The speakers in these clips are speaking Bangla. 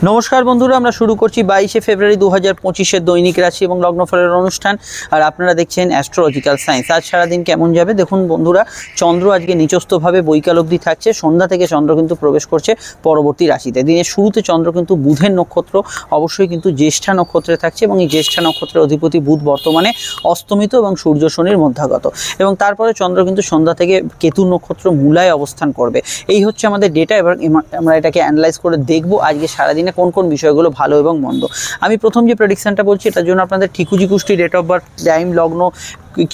नमस्कार बंधुरा আমরা শুরু করছি 22 ফেব্রুয়ারি 2025 এর দৈনিক রাশি এবং লগ্নফলের অনুষ্ঠান। আর আপনারা দেখছেন অ্যাস্ট্রোলজিক্যাল সায়েন্স। আজ সারা দিন কেমন যাবে দেখুন বন্ধুরা। চন্দ্র আজকে নিচস্থভাবে বৈকাল অবধি থাকছে। সন্ধ্যা থেকে চন্দ্র কিন্তু প্রবেশ করছে পরবর্তী রাশিতে। দিনের শুরুতে চন্দ্র কিন্তু বুধের নক্ষত্র অবশ্যই কিন্তু জ্যেষ্ঠা নক্ষত্রে থাকছে এবং এই জ্যেষ্ঠা নক্ষত্রের অধিপতি বুধ বর্তমানে অস্তমিত এবং সূর্য শনির মধ্যাগত। এবং তারপরে চন্দ্র কিন্তু সন্ধ্যা থেকে কেতু নক্ষত্র মূলায় অবস্থান করবে। এই হচ্ছে আমাদের ডেটা। এবার আমরা এটাকে অ্যানালাইজ করে দেখব আজকে সারাদিন কোন কোন বিষয়গুলো ভালো এবং মন্দ। আমি প্রথম যে প্রেডিকশনটা বলছি এটার জন্য আপনাদের ঠিকুজি কুষ্টি ডেট অফ বার্থ টাইম লগ্ন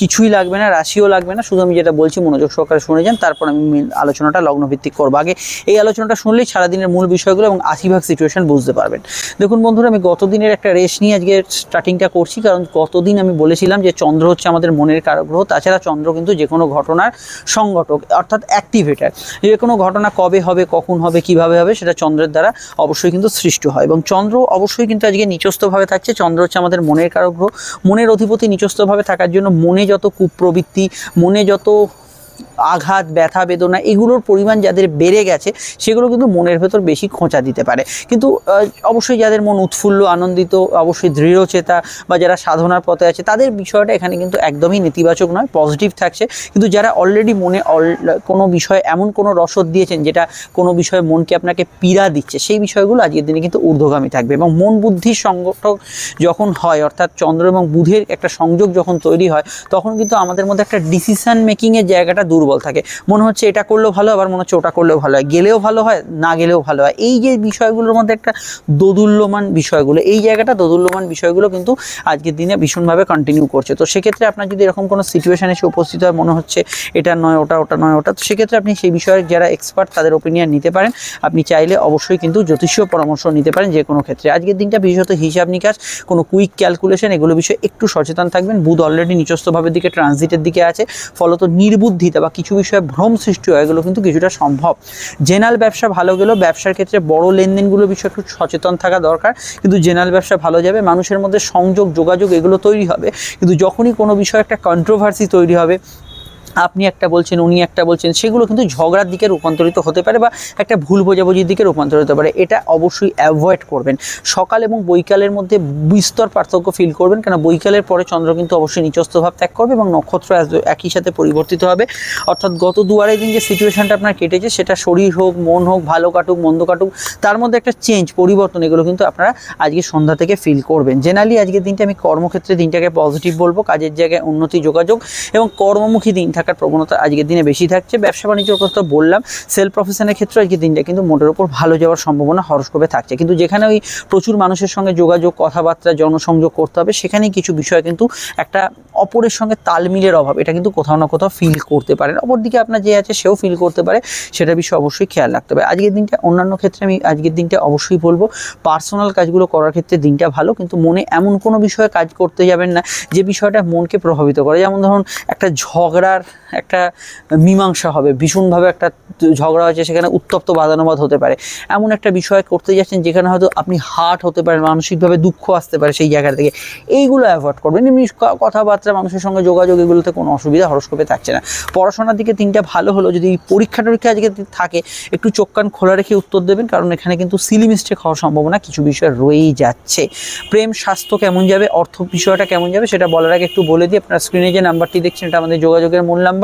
কিছুই লাগবে না, রাশিও লাগবে না, শুধু আমি যেটা বলছি মনোযোগ সহকারে শুনে যান। তারপর আমি আলোচনাটা লগ্নভিত্তিক করবো। আগে এই আলোচনাটা শুনলেই সারাদিনের মূল বিষয়গুলো এবং 80% সিচুয়েশন বুঝতে পারবেন। দেখুন বন্ধুরা, আমি গতদিনের একটা রেস নিয়ে আজকে স্টার্টিংটা করছি, কারণ গতদিন আমি বলেছিলাম যে চন্দ্র হচ্ছে আমাদের মনের কারক গ্রহ। তাছাড়া চন্দ্র কিন্তু যে কোনো ঘটনার সংগঠক অর্থাৎ অ্যাক্টিভেটার। যে কোনো ঘটনা কবে হবে, কখন হবে, কিভাবে হবে সেটা চন্দ্রের দ্বারা অবশ্যই কিন্তু সৃষ্টি হয়। এবং চন্দ্র অবশ্যই কিন্তু আজকে নিচস্থভাবে থাকছে। চন্দ্র হচ্ছে আমাদের মনের কারক গ্রহ। মনের অধিপতি নিচস্থভাবে থাকার জন্য মনে যত কুপ্রবৃত্তি, মনে যত আঘাত, ব্যথা, বেদনা এগুলোর পরিমাণ যাদের বেড়ে গেছে সেগুলো কিন্তু মনের ভেতর বেশি খোঁচা দিতে পারে। কিন্তু অবশ্যই যাদের মন উৎফুল্ল, আনন্দিত, অবশ্যই দৃঢ়চেতা বা যারা সাধনার পথে আছে তাদের বিষয়টা এখানে কিন্তু একদমই নেতিবাচক নয়, পজিটিভ থাকছে। কিন্তু যারা অলরেডি মনে কোনো বিষয়ে এমন কোনো রসদ দিয়েছেন যেটা কোনো বিষয়ে মনকে আপনাকে পীড়া দিচ্ছে, সেই বিষয়গুলো আজকের দিনে কিন্তু ঊর্ধ্বগামী থাকবে। এবং মন বুদ্ধির সংগঠক যখন হয়, অর্থাৎ চন্দ্র এবং বুধের একটা সংযোগ যখন তৈরি হয়, তখন কিন্তু আমাদের মধ্যে একটা ডিসিশন মেকিংয়ের জায়গাটা দুর্বল থাকে। মনে হচ্ছে এটা করলেও ভালো, আবার মনে হচ্ছে ওটা করলেও ভালো হয়, গেলেও ভালো হয়, না গেলেও ভালো হয়। এই যে বিষয়গুলোর মধ্যে একটা দোদুল্যমান বিষয়গুলো, এই জায়গাটা দোদুল্যমান বিষয়গুলো কিন্তু আজকের দিনে ভীষণভাবে কন্টিনিউ করছে। তো সেক্ষেত্রে আপনার যদি এরকম কোনো সিচুয়েশন এসে উপস্থিত হয়, মনে হচ্ছে এটা নয় ওটা, ওটা নয় ওটা, তো সেক্ষেত্রে আপনি সেই বিষয়ে যারা এক্সপার্ট তাদের ওপিনিয়ন নিতে পারেন। আপনি চাইলে অবশ্যই কিন্তু জ্যোতিষীয় পরামর্শ নিতে পারেন যে কোনো ক্ষেত্রে। আজকের দিনটা বিশেষত হিসাব নিকাশ, কোনো কুইক ক্যালকুলেশন এগুলো বিষয়ে একটু সচেতন থাকবেন। বুধ অলরেডি নিচস্থভাবের দিকে ট্রানজিটের দিকে আছে, ফলত নির্বুদ্ধিতা বা কিছু বিষয়ে ভ্রম সৃষ্টি হয়, এগুলো কিন্তু কিছুটা সম্ভব। জেনারেল ব্যবসা ভালো গেলেও ব্যবসার ক্ষেত্রে বড় লেনদেনগুলো বিষয়ে একটু সচেতন থাকা দরকার। কিন্তু জেনারেল ব্যবসা ভালো যাবে, মানুষের মধ্যে সংযোগ, যোগাযোগ এগুলো তৈরি হবে। কিন্তু যখনই কোনো বিষয়ে একটা কন্ট্রোভার্সি তৈরি হবে, আপনি একটা বলছেন উনি একটা বলছেন, সেগুলো কিন্তু ঝগড়ার দিকে রূপান্তরিত হতে পারে বা একটা ভুল বোঝাবুঝির দিকে রূপান্তরিত হতে পারে। এটা অবশ্যই অ্যাভয়েড করবেন। সকাল এবং বৈকালের মধ্যে বিস্তর পার্থক্য ফিল করবেন, কেন বৈকালের পরে চন্দ্র কিন্তু অবশ্যই নিচস্থ ভাব ত্যাগ করবে এবং নক্ষত্র একই সাথে পরিবর্তিত হবে। অর্থাৎ গত 2-2.5 দিন যে সিচুয়েশনটা আপনার কেটেছে, সেটা শরীর হোক, মন হোক, ভালো কাটুক, মন্দ কাটুক, তার মধ্যে একটা চেঞ্জ, পরিবর্তন, এগুলো কিন্তু আপনারা আজকে সন্ধ্যা থেকে ফিল করবেন। জেনারেলি আজকের দিনটা আমি কর্মক্ষেত্রে দিনটাকে পজিটিভ বলবো। কাজের জায়গায় উন্নতি, যোগাযোগ এবং কর্মমুখী দিন থাকার প্রবণতা আজকের দিনে বেশি থাকছে। ব্যবসা বাণিজ্যের কথা বললাম, সেলফ প্রফেশনের ক্ষেত্রে আজকের দিনটা কিন্তু মোটের উপর ভালো যাওয়ার সম্ভাবনা হরস্কোপে থাকছে। কিন্তু যেখানে ওই প্রচুর মানুষের সঙ্গে যোগাযোগ, কথাবার্তা, জনসংযোগ করতে হবে, সেখানেই কিছু বিষয় কিন্তু একটা অপরের সঙ্গে তালমিলের অভাব, এটা কিন্তু কোথাও না কোথাও ফিল করতে পারেন। অপরদিকে আপনার যে আছে সেও ফিল করতে পারে, সেটা বিষয়ে অবশ্যই খেয়াল রাখতে হবে। আজকের দিনটা অন্যান্য ক্ষেত্রে আমি আজকের দিনটা অবশ্যই বলবো পার্সোনাল কাজগুলো করার ক্ষেত্রে দিনটা ভালো, কিন্তু মনে এমন কোনো বিষয়ে কাজ করতে যাবেন না যে বিষয়টা মনকে প্রভাবিত করে। যেমন ধরুন একটা ঝগড়ার একটা মীমাংসা হবে, ভীষণভাবে একটা ঝগড়া হয়েছে, সেখানে উত্তপ্ত বাদানুবাদ হতে পারে, এমন একটা বিষয় করতে যাচ্ছেন যেখানে হয়তো আপনি হার্ট হতে পারেন, মানসিকভাবে দুঃখ আসতে পারে সেই জায়গা থেকে। এইগুলো অ্যাভয়েড করবেন। এমনি কথাবার্তা, মানুষের সঙ্গে যোগাযোগ, এগুলোতে কোনো অসুবিধা হরস্কোপে থাকছে না। পড়াশোনার দিকে দিনটা ভালো হলো। যদি পরীক্ষা টরীক্ষা আজকে থাকে, একটু চোখ কান খোলা রেখে উত্তর দেবেন, কারণ এখানে কিন্তু সিলি মিস্টেক হওয়ার সম্ভাবনা কিছু বিষয় রয়েই যাচ্ছে। প্রেম, স্বাস্থ্য কেমন যাবে, অর্থ বিষয়টা কেমন যাবে সেটা বলার আগে একটু বলে দিই, আপনার স্ক্রিনে যে নাম্বারটি দেখছেন এটা আমাদের যোগাযোগের মূল নাম্বার।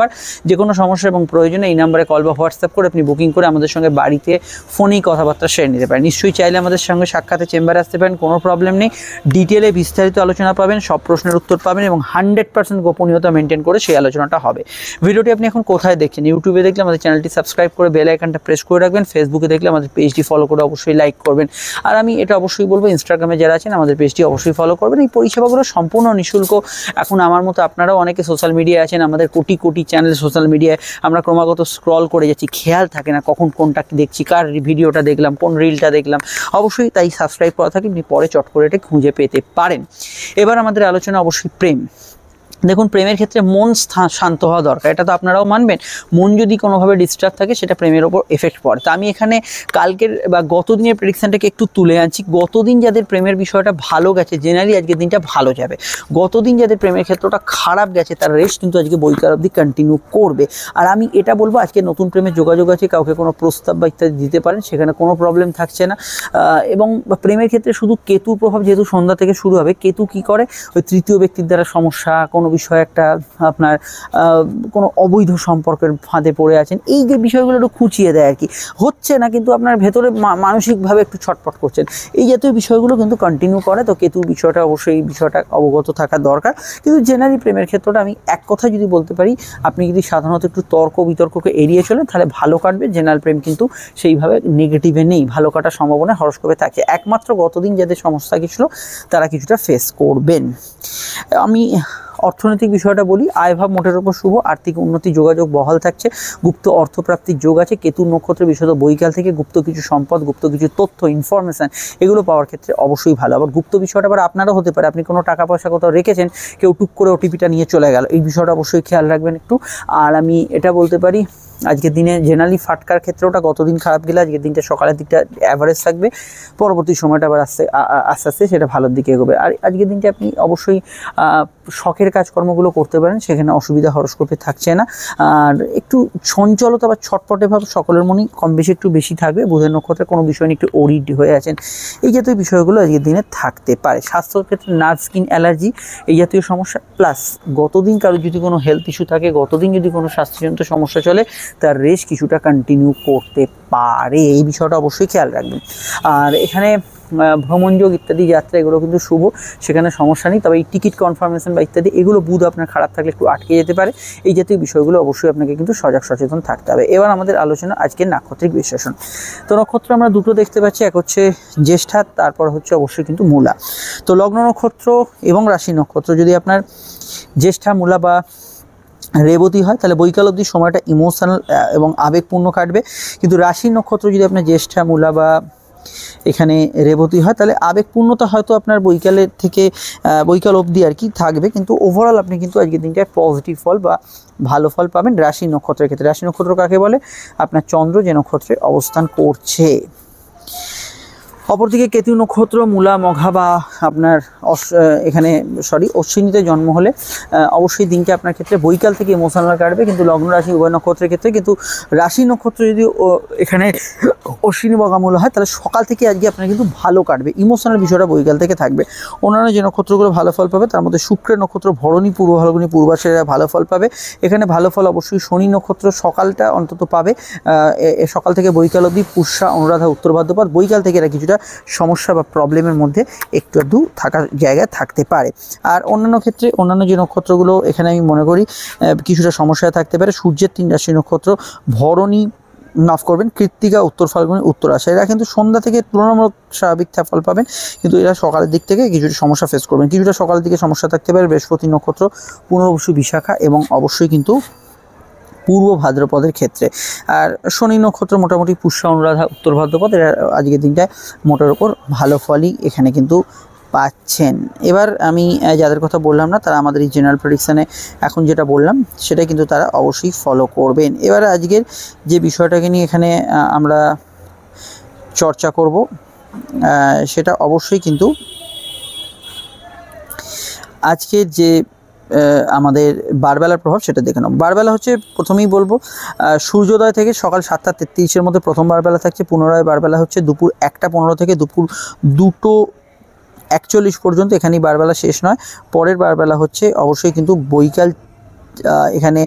যে কোনো সমস্যা এবং প্রয়োজনে এই নাম্বারে কল বা হোয়াটসঅ্যাপ করে আপনি বুকিং করে আমাদের সঙ্গে বাড়িতে ফোনেই কথাবার্তা সেরে নিতে পারেন। নিশ্চয়ই চাইলে আমাদের সঙ্গে সাক্ষাতে চেম্বারে আসতে পারেন, কোনো প্রবলেম নেই। ডিটেলে বিস্তারিত আলোচনা পাবেন, সব প্রশ্নের উত্তর পাবেন এবং 100% গোপনীয়তা মেনটেন করে সেই আলোচনাটা হবে। ভিডিওটি আপনি এখন কোথায় দেখছেন? ইউটিউবে দেখলে আমাদের চ্যানেলটি সাবস্ক্রাইব করে বেল আইকনটা প্রেস করে রাখবেন। ফেসবুকে দেখলে আমাদের পেজটি ফলো করে অবশ্যই লাইক করবেন। আর আমি এটা অবশ্যই বলবো, ইনস্টাগ্রামে যারা আছেন আমাদের পেজটি অবশ্যই ফলো করবেন। এই পরিষেবাগুলো সম্পূর্ণ নিঃশুল্ক। এখন আমার মতো আপনারাও অনেকে সোশ্যাল মিডিয়ায় আছেন, আমাদের কোটি কোটি চ্যানেল সোশ্যাল মিডিয়ায় আমরা ক্রমাগত স্ক্রল করে যাচ্ছি, খেয়াল থাকে না কখন কোনটা দেখছি, কার ভিডিওটা দেখলাম, কোন রিলটা দেখলাম। অবশ্যই তাই সাবস্ক্রাইব করা থাকে, আপনি পরে চট করে এটা খুঁজে পেতে পারেন। এবার আমাদের আলোচনা অবশ্যই প্রেম। দেখুন প্রেমের ক্ষেত্রে মন শান্ত হওয়া দরকার, এটা তো আপনারাও মানবেন। মন যদি কোনোভাবে ডিস্টার্ব থাকে সেটা প্রেমের ওপর এফেক্ট পড়ে। তো আমি এখানে কালকের বা গত দিনের প্রেডিকশনটাকে একটু তুলে আনছি। গতদিন যাদের প্রেমের বিষয়টা ভালো গেছে, জেনারেলি আজকের দিনটা ভালো যাবে। গতদিন যাদের প্রেমের ক্ষেত্রটা খারাপ গেছে তার রেস্ট কিন্তু আজকে বৈকাল অবধি কন্টিনিউ করবে। আর আমি এটা বলবো, আজকে নতুন প্রেমের যোগাযোগ আছে, কাউকে কোনো প্রস্তাব বা ইত্যাদি দিতে পারেন, সেখানে কোনো প্রবলেম থাকছে না। এবং প্রেমের ক্ষেত্রে শুধু কেতুর প্রভাব যেহেতু সন্ধ্যা থেকে শুরু হবে, কেতু কি করে ওই তৃতীয় ব্যক্তির দ্বারা সমস্যা, কোনো বিষয়ে একটা আপনার কোনো অবৈধ সম্পর্কের ফাঁদে পড়ে আছেন, এই যে বিষয়গুলো একটু খুঁচিয়ে দেয় আর কি। হচ্ছে না কিন্তু আপনার ভেতরে মানসিকভাবে একটু ছটফট করছেন, এই জাতীয় বিষয়গুলো কিন্তু কন্টিনিউ করে। তো কেতুর বিষয়টা অবশ্যই এই বিষয়টা অবগত থাকা দরকার। কিন্তু জেনারেলি প্রেমের ক্ষেত্রটা আমি এক কথা যদি বলতে পারি, আপনি যদি সাধারণত একটু তর্ক বিতর্ককে এড়িয়ে চলেন তাহলে ভালো কাটবে। জেনারেল প্রেম কিন্তু সেইভাবে নেগেটিভে নেই, ভালো কাটার সম্ভাবনা হরস্কোপে থাকে। একমাত্র গতদিন যাদের সমস্যা গেছিলো তারা কিছুটা ফেস করবেন। আমি অর্থনৈতিক বিষয়টা বলি, আয়ভাব মোটের উপর শুভ, আর্থিক উন্নতি, যোগাযোগ বহাল থাকছে, গুপ্ত অর্থপ্রাপ্তির যোগ আছে। কেতুর নক্ষত্রে বিশেষত বৈকাল থেকে গুপ্ত কিছু সম্পদ, গুপ্ত কিছু তথ্য, ইনফরমেশান এগুলো পাওয়ার ক্ষেত্রে অবশ্যই ভালো। আবার গুপ্ত বিষয়টা আবার আপনারও হতে পারে, আপনি কোনো টাকা পয়সা কোথাও রেখেছেন, কেউ টুক করে ওটিপিটা নিয়ে চলে গেল, এই বিষয়টা অবশ্যই খেয়াল রাখবেন একটু। আর আমি এটা বলতে পারি, আজকের দিনে জেনারেলি ফাটকার ক্ষেত্রেওটা গতদিন খারাপ গেলে আজকের দিনটা সকালের দিকটা অ্যাভারেজ থাকবে, পরবর্তী সময়টা আবার আস্তে আস্তে সেটা ভালোর দিকে এগোবে। আর আজকের দিনটা আপনি অবশ্যই শখের কাজকর্মগুলো করতে পারেন, সেখানে অসুবিধা হরস্কোপে থাকছে না। আর একটু চঞ্চলতা বা ছটপটে ভাব সকলের মনেই কম বেশি একটু বেশি থাকবে। বুধের নক্ষত্রে কোনো বিষয় নিয়ে একটু ওরিড হয়ে আছেন, এই জাতীয় বিষয়গুলো আজকের দিনে থাকতে পারে। স্বাস্থ্যের ক্ষেত্রে নার্ভ, স্কিন অ্যালার্জি এই জাতীয় সমস্যা, প্লাস গতদিন কারোর যদি কোনো হেলথ ইস্যু থাকে, গতদিন যদি কোনো স্বাস্থ্যজনিত সমস্যা চলে, তার রেস্ট কিছুটা কন্টিনিউ করতে পারে, এই বিষয়টা অবশ্যই খেয়াল রাখবেন। আর এখানে ভ্রমণযোগ ইত্যাদি যাত্রা এগুলো কিন্তু শুভ, সেখানে সমস্যা নেই। তবে এই টিকিট কনফার্মেশন বা ইত্যাদি এগুলো বুধ আপনার খারাপ থাকলে একটু আটকে যেতে পারে, এই জাতীয় বিষয়গুলো অবশ্যই আপনাকে কিন্তু সজাগ সচেতন থাকতে হবে। এবার আমাদের আলোচনা আজকের নাক্ষত্রিক বিশ্লেষণ। তো নক্ষত্র আমরা দুটো দেখতে পাচ্ছি, এক হচ্ছে জ্যেষ্ঠা, তারপর হচ্ছে অবশ্যই কিন্তু মূলা। তো লগ্ন নক্ষত্র এবং রাশি নক্ষত্র যদি আপনার জ্যেষ্ঠা, মূলা বা রেবতী হয় তাহলে বৈকাল অবধি সময়টা ইমোশনাল এবং আবেগপূর্ণ কাটবে। কিন্তু রাশি নক্ষত্র যদি আপনার জ্যেষ্ঠা, মূলা বা এখানে রেবতী হয় তাহলে আবেগপূর্ণতা হয়তো আপনার বৈকালের থেকে বৈকাল অবধি আর কি থাকবে, কিন্তু ওভারঅল আপনি কিন্তু আজকের দিনটায় পজিটিভ ফল বা ভালো ফল পাবেন রাশি নক্ষত্রের ক্ষেত্রে। রাশি নক্ষত্র কাকে বলে? আপনার চন্দ্র যে নক্ষত্রে অবস্থান করছে। অপরদিকে কেতু নক্ষত্র, মূলা, মঘা বা আপনার এখানে অশ্বিনীতে জন্ম হলে অবশ্যই দিনটা আপনার ক্ষেত্রে বৈকাল থেকে ইমোশনাল কাটবে, কিন্তু লগ্ন রাশি উভয় নক্ষত্রের ক্ষেত্রে। কিন্তু রাশি নক্ষত্র যদি এখানে অশ্বিনী, মঘা, মূলা হয় তাহলে সকাল থেকে আজকে আপনার কিন্তু ভালো কাটবে, ইমোশনাল বিষয়টা বৈকাল থেকে থাকবে। অন্যান্য যে নক্ষত্রগুলো ভালো ফল পাবে তার মধ্যে শুক্রের নক্ষত্র, ভরণী, পূর্ব ফাল্গুনী, পূর্বাষাঢ়া ভালো ফল পাবে। এখানে ভালো ফল অবশ্যই শনি নক্ষত্র সকালটা অন্তত পাবে, সকাল থেকে বৈকাল অবধি পুষ্যা, অনুরাধা, উত্তর ভাদ্রপদ। বৈকাল থেকে এরা কিছুটা সমস্যা বা প্রবলেমের মধ্যে একটু আধটু থাকার জায়গায় থাকতে পারে। আর অন্যান্য ক্ষেত্রে অন্যান্য যে নক্ষত্রগুলো এখানে আমি মনে করি কিছুটা সমস্যায় থাকতে পারে। সূর্যের 3 রাশি নক্ষত্র, ভরণী মাফ করবেন, কৃত্তিকা, উত্তর ফাল্গুনী, উত্তর আষাঢ়া, এরা কিন্তু সন্ধ্যা থেকে তুলনামূলক স্বাভাবিক ফল পাবেন, কিন্তু এরা সকালের দিক থেকে কিছুটা সমস্যা ফেস করবেন। কিছুটা সকালের দিকে সমস্যা থাকতে পারে বৃহস্পতি নক্ষত্র, পুনর্বসু, বিশাখা এবং অবশ্যই কিন্তু পূর্ব ভাদ্রপদের ক্ষেত্রে। আর শনি নক্ষত্র মোটামুটি পুষ্যা, অনুরাধা, উত্তর ভাদ্রপদ, এরা আজকের দিনটায় মোটের ওপর ভালো ফলই এখানে কিন্তু পাচ্ছেন। এবার আমি যাদের কথা বললাম না তারা আমাদের এই জেনারেল প্রেডিকশানে এখন যেটা বললাম সেটা কিন্তু তারা অবশ্যই ফলো করবেন। এবার আজকের যে বিষয়টাকে নিয়ে এখানে আমরা চর্চা করব সেটা অবশ্যই কিন্তু আজকের যে আমাদের বারবেলার প্রভাব সেটা দেখে নাও। বারবেলা হচ্ছে প্রথমেই বলবো সূর্যোদয় থেকে সকাল 7টা 33-এর মধ্যে প্রথম বারবেলা থাকছে। পুনরায় বারবেলা হচ্ছে দুপুর 1টা 15 থেকে দুপুর 2টো 41 পর্যন্ত, এখানেই বারবেলা শেষ নয়। পরের বারবেলা হচ্ছে অবশ্যই কিন্তু বৈকাল এখানে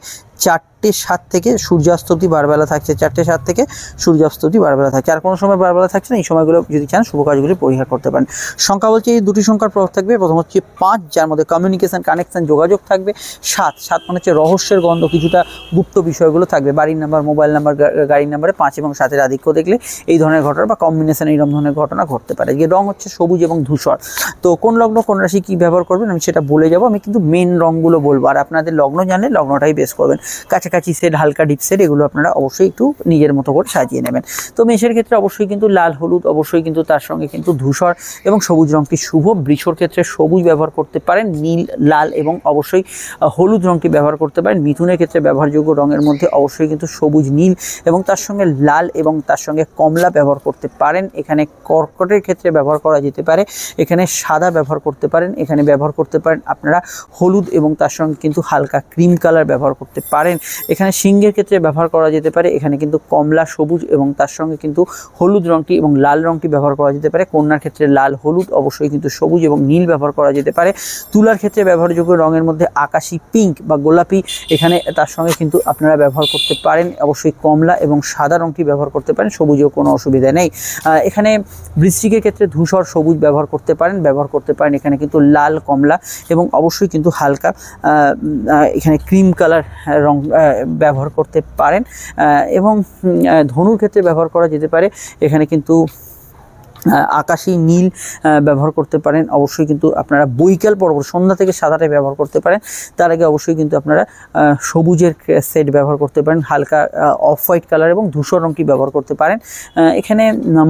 4টে 7 থেকে সূর্যাস্ত অবধি বারবেলা থাকছে, 4টে 7 থেকে সূর্যাস্ত অবধি বারবেলা থাকছে। আর কোনো সময় বারবেলা থাকছে না, এই সময়গুলো যদি চান শুভ কাজগুলি পরিহার করতে পারেন। সংখ্যা বলছে এই দুটি সংখ্যার প্রভাব থাকবে। প্রথম হচ্ছে 5, যার মধ্যে কমিউনিকেশন, কানেকশন, যোগাযোগ থাকবে। 7 মানে হচ্ছে রহস্যের গন্ধ, কিছুটা গুপ্ত বিষয়গুলো থাকবে। বাড়ির নাম্বার, মোবাইল নাম্বার, গাড়ির নাম্বারে 5 এবং 7-এর আধিক্য দেখলে এই ধরনের ঘটনা বা কম্বিনেশন এইরকম ধরনের ঘটনা ঘটতে পারে। যে রং হচ্ছে সবুজ এবং ধূসর। তো কোন লগ্ন কোন রাশি কী ব্যবহার করবেন আমি সেটা বলে যাব, আমি কিন্তু মেন রঙগুলো বলবো, আর আপনাদের লগ্ন জানলে লগ্নটাই বেস করবেন। কাছাকাছি সেট, হালকা ডিপ সেট, এগুলো আপনারা অবশ্যই একটু নিজের মতো করে সাজিয়ে নেবেন। তো মেষের ক্ষেত্রে অবশ্যই কিন্তু লাল হলুদ, অবশ্যই কিন্তু তার সঙ্গে কিন্তু ধূসর এবং সবুজ রঙটি শুভ। বৃষর ক্ষেত্রে সবুজ ব্যবহার করতে পারেন, নীল, লাল এবং অবশ্যই হলুদ রঙটি ব্যবহার করতে পারেন। মিথুনের ক্ষেত্রে ব্যবহারযোগ্য রঙের মধ্যে অবশ্যই কিন্তু সবুজ, নীল এবং তার সঙ্গে লাল এবং তার সঙ্গে কমলা ব্যবহার করতে পারেন। এখানে কর্কটের ক্ষেত্রে ব্যবহার করা যেতে পারে, এখানে সাদা ব্যবহার করতে পারেন, এখানে ব্যবহার করতে পারেন আপনারা হলুদ এবং তার সঙ্গে কিন্তু হালকা ক্রিম কালার ব্যবহার করতে পারেন। এখানে সিংহের ক্ষেত্রে ব্যবহার করা যেতে পারে, এখানে কিন্তু কমলা, সবুজ এবং তার সঙ্গে কিন্তু হলুদ রঙটি এবং লাল রঙটি ব্যবহার করা যেতে পারে। কন্যার ক্ষেত্রে লাল, হলুদ, অবশ্যই কিন্তু সবুজ এবং নীল ব্যবহার করা যেতে পারে। তুলার ক্ষেত্রে ব্যবহারযোগ্য রঙের মধ্যে আকাশি পিঙ্ক বা গোলাপি, এখানে তার সঙ্গে কিন্তু আপনারা ব্যবহার করতে পারেন অবশ্যই কমলা এবং সাদা রঙটি ব্যবহার করতে পারেন, সবুজেও কোনো অসুবিধা নেই। এখানে বৃশ্চিকের ক্ষেত্রে ধূসর সবুজ ব্যবহার করতে পারেন, এখানে কিন্তু লাল, কমলা এবং অবশ্যই কিন্তু হালকা এখানে ক্রিম কালার রং ব্যবহার করতে পারেন। এবং ধনুর ক্ষেত্রে ব্যবহার করা যেতে পারে, এখানে কিন্তু আকাশি নীল ব্যবহার করতে পারেন। অবশ্যই কিন্তু আপনারা বৈকাল পরবর্তী সন্ধ্যা থেকে সাদাটা ব্যবহার করতে পারেন। তার আগে অবশ্যই কিন্তু আপনারা সবুজের সেট ব্যবহার করতে পারেন, হালকা অফ হোয়াইট কালার এবং ধূসর রঙটি ব্যবহার করতে পারেন। এখানে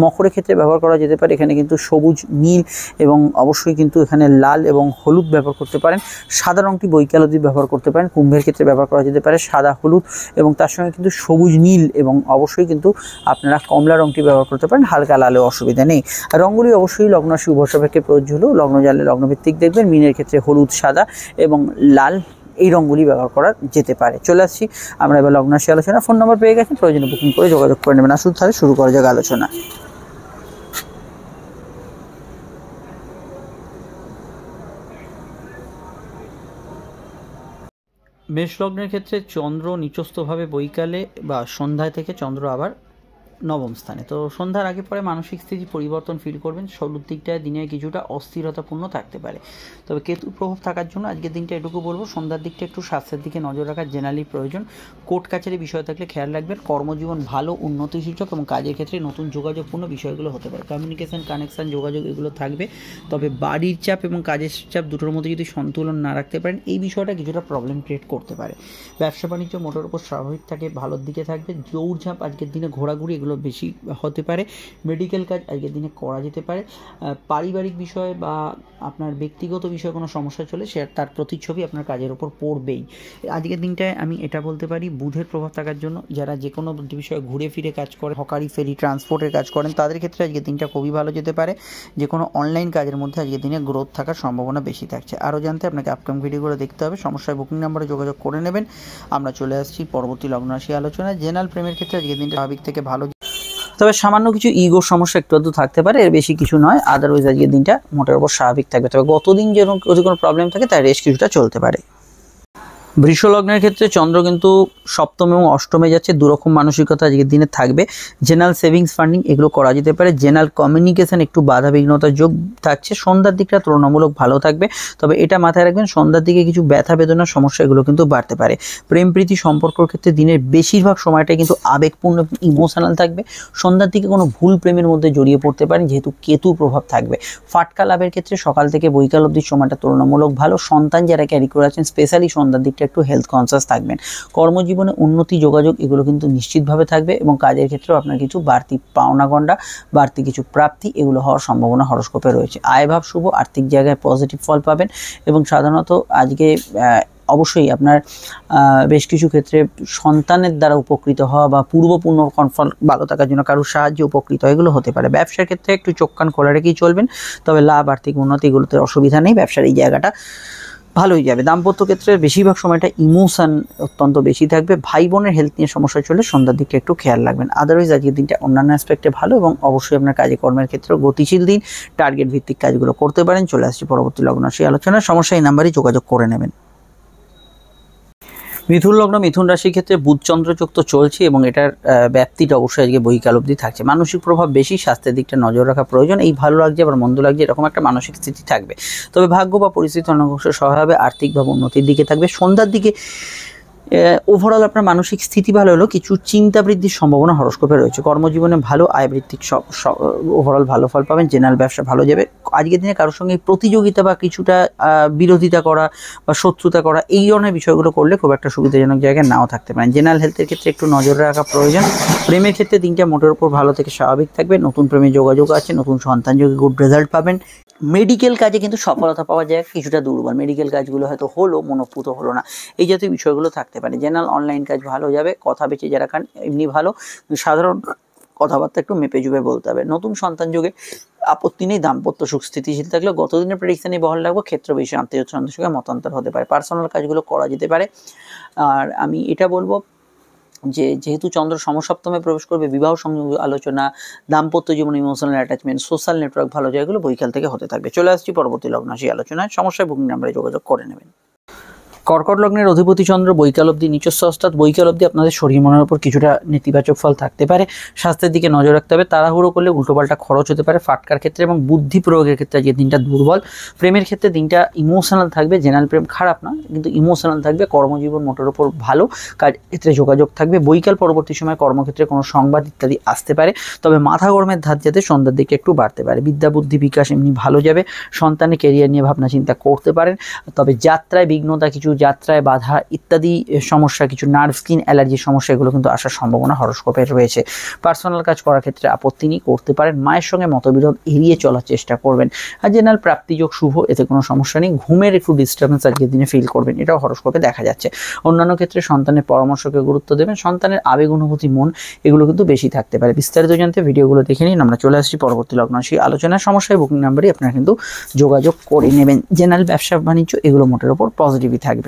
মকরের ক্ষেত্রে ব্যবহার করা যেতে পারে, এখানে কিন্তু সবুজ, নীল এবং অবশ্যই কিন্তু এখানে লাল এবং হলুদ ব্যবহার করতে পারেন। সাদা রঙটি বৈকাল অবধি ব্যবহার করতে পারেন। কুম্ভের ক্ষেত্রে ব্যবহার করা যেতে পারে সাদা, হলুদ এবং তার সঙ্গে কিন্তু সবুজ, নীল এবং অবশ্যই কিন্তু আপনারা কমলা রঙটি ব্যবহার করতে পারেন, হালকা লালেও অসুবিধা নেই। রঙগুলি অবশ্যই লগ্নরাশি উভয় সাপেক্ষে প্রযোজ্য হলেও লগ্ন জানলে লগ্নভিত্তিক দেখবেন। মিনের ক্ষেত্রে হলুদ, সাদা এবং লাল এই রঙগুলি ব্যবহার করা যেতে পারে। চলে আসছি আমরা এবার লগ্নরাশি আলোচনা। ফোন নম্বর পেয়ে গেছেন, প্রয়োজনে বুকিং করে যোগাযোগ করে নেবেন। আসুন তাহলে শুরু করা যাক আলোচনা। মেষ লগ্নের ক্ষেত্রে চন্দ্র নিচস্থভাবে বৈকালে বা সন্ধ্যায় থেকে চন্দ্র আবার নবম স্থানে। তো সন্ধ্যার আগে পরে মানসিক স্থিতি পরিবর্তন ফিল করবেন। শুরুর দিকটায় দিনে কিছুটা অস্থিরতাপূর্ণ থাকতে পারে, তবে কেতুর প্রভাব থাকার জন্য আজকের দিনটা এটুকু বলবো, সন্ধ্যার দিকটা একটু স্বাস্থ্যের দিকে নজর রাখার জেনারেলি প্রয়োজন। কোর্ট কাছারি বিষয় থাকলে খেয়াল রাখবেন। কর্মজীবন ভালো, উন্নতিসূচক এবং কাজের ক্ষেত্রে নতুন যোগাযোগপূর্ণ বিষয়গুলো হতে পারে। কমিউনিকেশন, কানেকশান, যোগাযোগ এগুলো থাকবে। তবে বাড়ির চাপ এবং কাজের চাপ দুটোর মধ্যে যদি সন্তুলন না রাখতে পারেন, এই বিষয়টা কিছুটা প্রবলেম ক্রিয়েট করতে পারে। ব্যবসা বাণিজ্য মোটের উপর স্বাভাবিক থাকে, ভালোর দিকে থাকবে। দৌড়ঝাঁপ আজকের দিনে, ঘোরাঘুরি এগুলো বেশি হতে পারে। মেডিকেল কাজ আজকের দিনে করা যেতে পারে। পারিবারিক বিষয় বা আপনার ব্যক্তিগত বিষয়ে কোনো সমস্যা চলে, সে তার প্রতিচ্ছবি আপনার কাজের ওপর পড়বেই। আজকের দিনটায় আমি এটা বলতে পারি, বুধের প্রভাব থাকার জন্য যারা যে কোনো বিষয়ে ঘুরে ফিরে কাজ করে, হকারি, ফেরি, ট্রান্সপোর্টের কাজ করেন, তাদের ক্ষেত্রে আজকের দিনটা খুবই ভালো যেতে পারে। যে কোনো অনলাইন কাজের মধ্যে আজকের দিনে গ্রোথ থাকার সম্ভাবনা বেশি থাকছে। আরও জানতে আপনাকে আপকামিং ভিডিওগুলো দেখতে হবে। সমস্যায় বুকিং নাম্বারে যোগাযোগ করে নেবেন। আমরা চলে আসছি পরবর্তী লগ্নরাশি আলোচনায়। জেনারেল প্রেমের ক্ষেত্রে আজকের দিনটা স্বাভাবিক থেকে ভালো, তবে সামান্য কিছু ইগোর সমস্যা একটু আধটু থাকতে পারে, এর বেশি কিছু নয়। আদারওয়াইজ আজকের দিনটা মোটের উপর স্বাভাবিক থাকবে। তবে গতদিন যেরকম যদি কোনো প্রবলেম থাকে তার রেস্ট কিছুটা চলতে পারে। বৃষ লগ্নের ক্ষেত্রে চন্দ্র কিন্তু সপ্তম এবং অষ্টমে যাচ্ছে, দুরকম মানসিকতা আজকের দিনে থাকবে। জেনারেল সেভিংস ফান্ডিং এগুলো করা যেতে পারে। জেনারেল কমিউনিকেশন একটু বাধা বিঘ্নতার যোগ থাকছে। সন্ধ্যার দিকটা তুলনামূলক ভালো থাকবে, তবে এটা মাথায় রাখবেন সন্ধ্যার দিকে কিছু ব্যথা বেদনার সমস্যা এগুলো কিন্তু বাড়তে পারে। প্রেম প্রীতি সম্পর্কের ক্ষেত্রে দিনের বেশিরভাগ সময়টাই কিন্তু আবেগপূর্ণ, ইমোশনাল থাকবে। সন্ধ্যার দিকে কোনো ভুল প্রেমের মধ্যে জড়িয়ে পড়তে পারেন, যেহেতু কেতুর প্রভাব থাকবে। ফাটকা লাভের ক্ষেত্রে সকাল থেকে বৈকাল অবধি সময়টা তুলনামূলক ভালো। সন্তান যারা ক্যারি করে আছেন, স্পেশালি সন্ধ্যার দিকটা একটু হেলথ কনসাস থাকবেন। কর্মজীবনে উন্নতি, যোগাযোগ এগুলো কিন্তু নিশ্চিতভাবে থাকবে এবং কাজের ক্ষেত্রেও আপনার কিছু বাড়তি পাওনা গণ্ডা, বাড়তি কিছু প্রাপ্তি এগুলো হওয়ার সম্ভাবনা হরস্কোপে রয়েছে। আয়ভাব শুভ, আর্থিক জায়গায় পজিটিভ ফল পাবেন এবং সাধারণত আজকে অবশ্যই আপনার বেশ কিছু ক্ষেত্রে সন্তানের দ্বারা উপকৃত হওয়া বা পূর্বপূর্ণ কনফার্ম ভালো থাকার জন্য কারোর সাহায্যে উপকৃত এগুলো হতে পারে। ব্যবসার ক্ষেত্রে একটু চোখ কান খোলা রেখেই চলবেন, তবে লাভ, আর্থিক উন্নতি এগুলোতে অসুবিধা নেই। ব্যবসার এই জায়গাটা ভালোই যাবে। দাম্পত্য ক্ষেত্রে বেশিরভাগ সময়টা ইমোশন অত্যন্ত বেশি থাকবে। ভাই বোনের হেলথ নিয়ে সমস্যা চলে, সন্ধ্যার দিকটা একটু খেয়াল রাখবেন। আদারওয়াইজ আজকের দিনটা অন্যান্য অ্যাসপেক্টে ভালো এবং অবশ্যই আপনার কাজে কর্মের ক্ষেত্রেও গতিশীল দিন। টার্গেট ভিত্তিক কাজগুলো করতে পারেন। চলে আসছি পরবর্তী লগ্নরাশি আলোচনার। সমস্যা এই নাম্বারেই যোগাযোগ করে নেবেন। মিথুন লগ্ন, মিথুন রাশির ক্ষেত্রে বুধ চন্দ্র যোগ তো চলছে এবং এটার ব্যাপ্তিটা অবশ্যই আজকে বৈকাল অবধি থাকছে। মানসিক প্রভাব বেশি, স্বাস্থ্যের দিকটা নজর রাখা প্রয়োজন। এই ভালো লাগছে আবার মন্দ লাগছে এরকম একটা মানসিক স্থিতি থাকবে, তবে ভাগ্য বা পরিস্থিতি অনেক অংশ সহায় হবে। আর্থিকভাবে উন্নতির দিকে থাকবে। সন্ধ্যার দিকে ওভারঅল আপনার মানসিক স্থিতি ভালো হলেও কিছু চিন্তা বৃদ্ধির সম্ভাবনা হরস্কোপে রয়েছে। কর্মজীবনে ভালো আয় বৃদ্ধিক ওভারঅল ভালো ফল পাবেন। জেনারেল ব্যবসা ভালো যাবে। আজকের দিনে কারোর সঙ্গে প্রতিযোগিতা বা কিছুটা বিরোধিতা করা বা শত্রুতা করা এই ধরনের বিষয়গুলো করলে খুব একটা সুবিধাজনক জায়গায় নাও থাকতে পারেন। জেনারেল হেলথের ক্ষেত্রে একটু নজর রাখা প্রয়োজন। প্রেমের ক্ষেত্রে দিনটা মোটের উপর ভালো থেকে স্বাভাবিক থাকবে। নতুন প্রেমে যোগাযোগ আছে, নতুন সন্তান যোগে গুড রেজাল্ট পাবেন। মেডিকেল কাজে কিন্তু সফলতা পাওয়া যায় কিছুটা দুর্বল। মেডিকেল কাজগুলো হয়তো হলো, মনোপুত হলো না, এই জাতীয় বিষয়গুলো থাকতে পারে। জেনারেল অনলাইন কাজ ভালো যাবে। কথা বেঁচে যারা খান এমনি ভালো, সাধারণ কথাবার্তা একটু মেপে জুবে বলতে হবে। নতুন সন্তান যোগে আপত্তি নেই। দাম্পত্য সুখ স্থিতিশীল থাকলেও গতদিনের প্রেডিকশনই বহাল রাখবো। ক্ষেত্র বেশি আত্মীয় স্বজনের সঙ্গে মতান্তর হতে পারে। পার্সোনাল কাজগুলো করা যেতে পারে। আর আমি এটা বলবো যে যেহেতু চন্দ্র সমসপ্তমে প্রবেশ করবে, বিবাহ সংযোগ আলোচনা, দাম্পত্য জীবন, ইমোশনাল অ্যাটাচমেন্ট, সোশ্যাল নেটওয়ার্ক ভালো জায়গাগুলো বৈকাল থেকে হতে থাকবে। চলে আসছি পরবর্তী লগ্ন রাশি আলোচনায়। সমস্যায় বুকিং নাম্বারে যোগাযোগ করে নেবেন। কর্কট লগ্নের অধিপতি চন্দ্র বৈকাল অবধি নিচস্থ, অর্থাৎ বৈকাল অবধি আপনাদের শরীর মনের উপর কিছুটা নেতিবাচক ফল থাকতে পারে। স্বাস্থ্যের দিকে নজর রাখতে হবে। তাড়াহুড়ো করলে উল্টোপাল্টা খরচ হতে পারে। ফাটকার ক্ষেত্রে এবং বুদ্ধি প্রয়োগের ক্ষেত্রে আজকে দিনটা দুর্বল। প্রেমের ক্ষেত্রে দিনটা ইমোশনাল থাকবে। জেনারেল প্রেম খারাপ না, কিন্তু ইমোশনাল থাকবে। কর্মজীবন মোটের উপর ভালো, কাজ ক্ষেত্রে যোগাযোগ থাকবে। বৈকাল পরবর্তী সময় কর্মক্ষেত্রে কোনো সংবাদ ইত্যাদি আসতে পারে, তবে মাথা গরমের ধার যাতে সন্ধ্যার দিকে একটু বাড়তে পারে। বিদ্যা বুদ্ধি বিকাশ এমনি ভালো যাবে। সন্তানের কেরিয়ার নিয়ে ভাবনা চিন্তা করতে পারেন, তবে যাত্রায় বিঘ্নতা, কিছু যাত্রায় বাধা ইত্যাদি সমস্যা, কিছু নার্ভ স্কিন অ্যালার্জির সমস্যা, এগুলো কিন্তু আসার সম্ভাবনা হরস্কোপে রয়েছে। পার্সোনাল কাজ করার ক্ষেত্রে আপত্তি নেই, করতে পারেন। মায়ের সঙ্গে মতবিরোধ এড়িয়ে চলার চেষ্টা করবেন। আর জেনারেল প্রাপ্তিযোগ শুভ, এতে কোনো সমস্যা নেই। ঘুমের একটু ডিস্টার্বেন্স আজকের দিনে ফিল করবেন, এটাও হরস্কোপে দেখা যাচ্ছে। অন্যান্য ক্ষেত্রে সন্তানের পরামর্শকে গুরুত্ব দেবেন। সন্তানের আবেগ অনুভূতি, মন, এগুলো কিন্তু বেশি থাকতে পারে। বিস্তারিত জানতে ভিডিওগুলো দেখে নিন। আমরা চলে আসছি পরবর্তী লগ্ন রাশি আলোচনার। সমস্যায় বুকিং নাম্বারই আপনারা কিন্তু যোগাযোগ করে নেবেন। জেনারেল ব্যবসা বাণিজ্য এগুলো মোটের ওপর পজিটিভই থাকবে।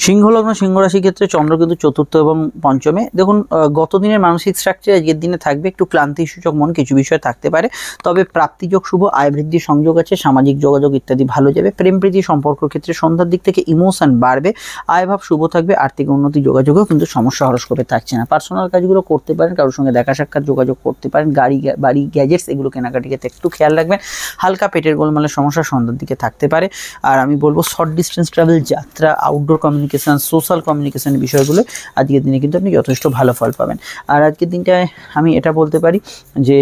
সিংহ লগ্ন সিংহ রাশির ক্ষেত্রে চন্দ্র কিন্তু চতুর্থ এবং পঞ্চমে। দেখুন, গত দিনের মানসিক স্ট্রাকচার আজকের দিনে থাকবে একটু ক্লান্তিসূচক মন, কিছু বিষয় থাকতে পারে, তবে প্রাপ্তিযোগ শুভ, আয় বৃদ্ধির সংযোগ আছে। সামাজিক যোগাযোগ ইত্যাদি ভালো যাবে। প্রেম প্রীতি সম্পর্ক ক্ষেত্রে সন্ধ্যার দিক থেকে ইমোশন বাড়বে। আয়ভাব শুভ থাকবে। আর্থিক উন্নতি যোগাযোগেও কিন্তু সমস্যা হরস্কোপে থাকছে না। পার্সোনাল কাজগুলো করতে পারেন, কারোর সঙ্গে দেখা সাক্ষাৎ যোগাযোগ করতে পারেন। বাড়ি গ্যাজেটস এগুলো কেনাকাটি ক্ষেত্রে একটু খেয়াল রাখবেন। হালকা পেটের গোলমালের সমস্যা সন্ধ্যার দিকে থাকতে পারে। আর আমি বলবো শর্ট ডিস্টেন্স ট্রাভেল, যাত্রা, আউটডোর কমিউনিকেশন, সোশ্যাল কমিউনিকেশনের বিষয়গুলো আজকের দিনে কিন্তু আপনি যথেষ্ট ভালো ফল পাবেন। আর আজকের দিনটায় আমি এটা বলতে পারি যে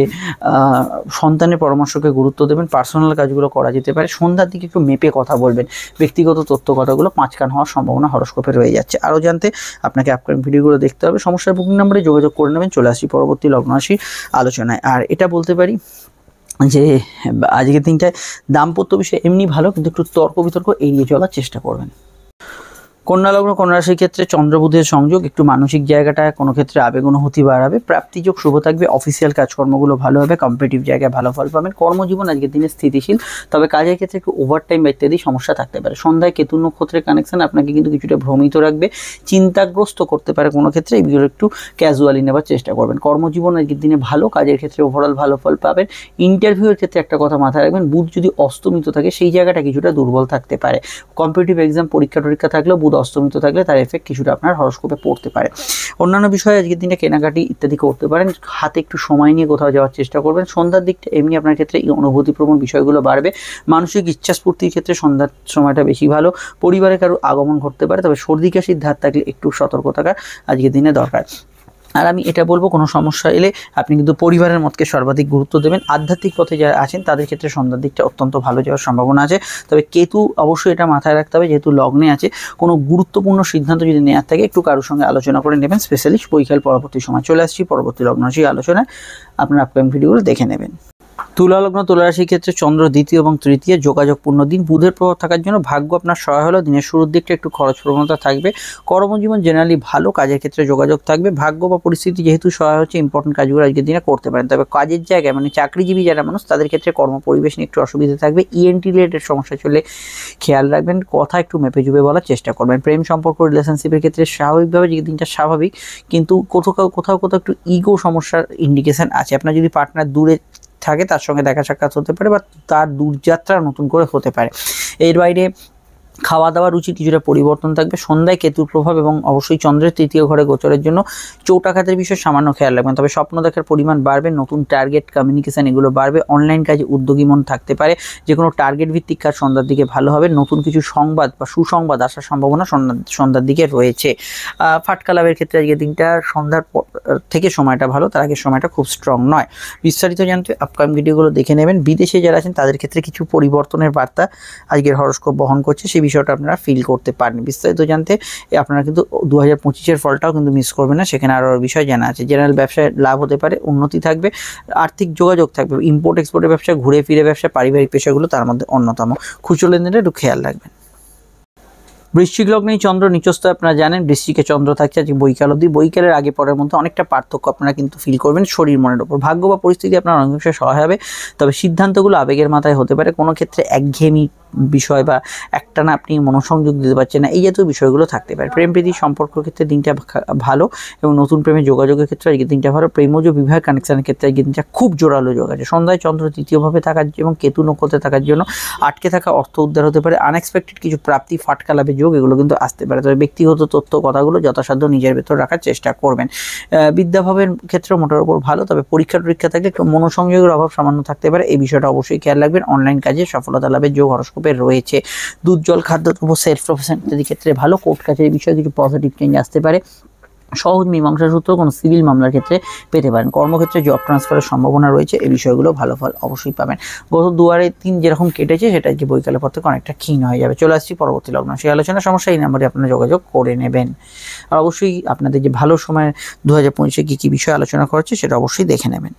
সন্তানের পরামর্শকে গুরুত্ব দেবেন। পার্সোনাল কাজগুলো করা যেতে পারে। সন্ধ্যার দিকে একটু মেপে কথা বলবেন। ব্যক্তিগত তথ্য কথাগুলো পাঁচকান হওয়ার সম্ভাবনা হরস্কোপে রয়ে যাচ্ছে। আরও জানতে আপনাকে আপকামিং ভিডিওগুলো দেখতে হবে। সমস্যার বুকিং নাম্বারে যোগাযোগ করে নেবেন। চলে আসি পরবর্তী লগ্ন রাশি আলোচনায়। আর এটা বলতে পারি যে আজকের দিনটায় দাম্পত্য বিষয় এমনি ভালো, কিন্তু একটু তর্ক বিতর্ক এড়িয়ে চলার চেষ্টা করবেন। কন্যা লগ্ন কন্যা রাশির ক্ষেত্রে চন্দ্র বুধের সংযোগ একটু মানসিক জায়গাটা কোনো ক্ষেত্রে আবেগ অনুভূতি বাড়াবে। প্রাপ্তিযোগ শুভ থাকবে। অফিসিয়াল কাজকর্মগুলো ভালো হবে। কম্পিটিটিভ জায়গায় ভালো ফল পাবেন। কর্মজীবন আজকের দিনে স্থিতিশীল, তবে কাজের ক্ষেত্রে একটু ওভারটাইম বা ইত্যাদি সমস্যা থাকতে পারে। সন্ধ্যায় কেতু নক্ষত্রের কানেকশন আপনাকে কিন্তু কিছুটা ভ্রমিত রাখবে, চিন্তাগ্রস্ত করতে পারে কোনো ক্ষেত্রে। এইগুলো একটু ক্যাজুয়ালি নেওয়ার চেষ্টা করবেন। কর্মজীবন আজকের দিনে ভালো, কাজের ক্ষেত্রে ওভারঅল ভালো ফল পাবেন। ইন্টারভিউয়ের ক্ষেত্রে একটা কথা মাথায় রাখবেন, বুধ যদি অস্তমিত থাকে সেই জায়গাটা কিছুটা দুর্বল থাকতে পারে। কম্পিটিটিভ এক্সাম পরীক্ষা টরীক্ষা থাকলেও বুধ অস্তমিত থাকলে তার এফেক্ট কিছুটা আপনার হরস্কোপে পড়তে পারে। অন্যান্য বিষয়ে আজকের দিনে কেনাকাটি ইত্যাদি করতে পারেন। হাতে একটু সময় নিয়ে কোথাও যাওয়ার চেষ্টা করবেন। সন্ধ্যার দিকটা এমনি আপনার ক্ষেত্রে এই অনুভূতিপ্রবণ বিষয়গুলো বাড়বে। মানসিক ইচ্ছাস্ফূর্তির ক্ষেত্রে সন্ধ্যার সময়টা বেশি ভালো। পরিবারে কারো আগমন ঘটতে পারে, তবে সর্দি কাশির ধার থাকলে একটু সতর্ক থাকা আজকের দিনে দরকার। আর আমি এটা বলবো, কোনো সমস্যা এলে আপনি কিন্তু পরিবারের মতকে সর্বাধিক গুরুত্ব দেবেন। আধ্যাত্মিক পথে যারা আছেন তাদের ক্ষেত্রে সন্ধ্যার দিকটা অত্যন্ত ভালো যাওয়ার সম্ভাবনা আছে। তবে কেতু অবশ্যই এটা মাথায় রাখতে হবে, যেহেতু লগ্নে আছে। কোনো গুরুত্বপূর্ণ সিদ্ধান্ত যদি নেওয়ার থাকে একটু কারোর সঙ্গে আলোচনা করে নেবেন, স্পেশালি বৈকাল পরবর্তী সময়। চলে আসছি পরবর্তী লগ্ন রাশি আলোচনায়। আপনার আপকামিং ভিডিওগুলো দেখে নেবেন। তুলা লগ্ন তুলা রাশির ক্ষেত্রে চন্দ্র দ্বিতীয় এবং তৃতীয় যোগাযোগপূর্ণ দিন। বুধের প্রভাব থাকার জন্য ভাগ্য আপনার সহায় হলেও দিনের শুরুর দিকটা একটু খরচ প্রবণতা থাকবে। কর্মজীবন জেনারেলি ভালো, কাজের ক্ষেত্রে যোগাযোগ থাকবে। ভাগ্য বা পরিস্থিতি যেহেতু সহায় হচ্ছে, ইম্পর্টেন্ট কাজগুলো আজকের দিনে করতে পারেন। তবে কাজের জায়গায় মানে চাকরিজীবী যারা মানুষ তাদের ক্ষেত্রে কর্ম পরিবেশ নিয়ে একটু অসুবিধা থাকবে। ইএনটি রিলেটেড সমস্যা চলে খেয়াল রাখবেন। কথা একটু মেপে জুবে বলার চেষ্টা করবেন। প্রেম সম্পর্ক রিলেশনশিপের ক্ষেত্রে স্বাভাবিকভাবে যে দিনটা স্বাভাবিক, কিন্তু কোথাও একটু ইগো সমস্যার ইন্ডিকেশন আছে। আপনার যদি পার্টনার দূরে থাকে তার সঙ্গে দেখা সাক্ষাৎ হতে পারে, বা তার দূরযাত্রা নতুন করে হতে পারে। এর বাইরে খাওয়া দাওয়া রুচির কিছুটা পরিবর্তন থাকবে। সন্ধ্যায় কেতুর প্রভাব এবং অবশ্যই চন্দ্রের তৃতীয় ঘরে গোচরের জন্য চৌটাঘাতের বিষয়ে সামান্য খেয়াল রাখবেন। তবে স্বপ্ন দেখার পরিমাণ বাড়বে, নতুন টার্গেট, কমিউনিকেশন এগুলো বাড়বে। অনলাইন কাজে উদ্যোগী মন থাকতে পারে, যে কোনো টার্গেট ভিত্তিক কাজ সন্ধ্যার দিকে ভালো হবে। নতুন কিছু সংবাদ বা সুসংবাদ আসার সম্ভাবনা সন্ধ্যার দিকে রয়েছে। ফাটকা লাভের ক্ষেত্রে আজকের দিনটা সন্ধ্যার থেকে সময়টা ভালো, তার আগের সময়টা খুব স্ট্রং নয়। বিস্তারিত জানতে আপকামিং ভিডিওগুলো দেখে নেবেন। বিদেশে যারা আছেন তাদের ক্ষেত্রে কিছু পরিবর্তনের বার্তা আজকের হরোস্কোপ বহন করছে, সেই বিষয়টা আপনারা ফিল করতে পারেন। বিস্তারিত জানতে আপনারা কিন্তু 2025-এর ফলটাও কিন্তু মিস করবেন না, সেখানে আরও বিষয় জানা আছে। জেনারেল ব্যবসায় লাভ হতে পারে, উন্নতি থাকবে, আর্থিক যোগাযোগ থাকবে, ইম্পোর্ট এক্সপোর্টের ব্যবসা, ঘুরে ফিরে ব্যবসা, পারিবারিক পেশাগুলো তার মধ্যে অন্যতম। খুচরো লেনদেনে একটু খেয়াল রাখবেন। বৃশ্চিক লগ্নেই চন্দ্র নিচস্থ, আপনারা জানেন বৃশ্চিকে চন্দ্র থাকছে আজকে বৈকাল অবধি। বৈকালের আগে পরের মধ্যে অনেকটা পার্থক্য আপনারা কিন্তু ফিল করবেন শরীর মনের ওপর। ভাগ্য বা পরিস্থিতি আপনার অনেকাংশে সহায় হবে, তবে সিদ্ধান্তগুলো আবেগের মাথায় হতে পারে। কোনো ক্ষেত্রে একঘেয়েমি বিষয় বা একটানা আপনি মনোসংযোগ দিতে পারছেন না, এই জাতীয় বিষয়গুলো থাকতে পারে। প্রেম প্রীতি সম্পর্কের ক্ষেত্রে দিনটা ভালো এবং নতুন প্রেমের যোগাযোগের ক্ষেত্রে আজকে দিনটা ভালো। প্রেমজ বিবাহ কানেকশনের ক্ষেত্রে আজকে দিনটা খুব জোরালো যোগ আছে। সন্ধ্যায় চন্দ্র তৃতীয়ভাবে থাকার এবং কেতু নক্ষত্রে থাকার জন্য আটকে থাকা অর্থ উদ্ধার হতে পারে। আনএক্সপেক্টেড কিছু প্রাপ্তি, ফাটকা লাভের যোগ এগুলো কিন্তু আসতে পারে। তবে ব্যক্তিগত তথ্য কথাগুলো যথাসাধ্য নিজের ভেতর রাখার চেষ্টা করবেন। বিদ্যাভাবের ক্ষেত্রে মোটার উপর ভালো, তবে পরীক্ষা থাকলে একটু মনোসংযোগের অভাব সামান্য থাকতে পারে, এই বিষয়টা অবশ্যই খেয়াল রাখবেন। অনলাইন কাজে সফলতা লাভের যোগ হরোস্কোপে রয়েছে। দুধ জল খাদ্যদ্রব্য, সেলফ প্রফেশন ইত্যাদি ক্ষেত্রে ভালো। কোর্ট কাছারির বিষয়ে কিছু পজিটিভ চেঞ্জ আসতে পারে। সহজ মীমাংসা সূত্র কোনো সিভিল মামলার ক্ষেত্রে পেতে পারেন। কর্মক্ষেত্রে জব ট্রান্সফারের সম্ভাবনা রয়েছে, এই বিষয়গুলো ভালো ফল অবশ্যই পাবেন। গত 2-3 যেরকম কেটেছে সেটা আজকে বৈকালের পর থেকে অনেকটা ক্ষীণ হয়ে যাবে। চলে আসছি পরবর্তী লগ্ন সেই আলোচনা। সমস্যা এই নাম্বারে আপনারা যোগাযোগ করে নেবেন। আর অবশ্যই আপনাদের যে ভালো সময় 2025-এ কী বিষয় আলোচনা করছে সেটা অবশ্যই দেখে নেবেন।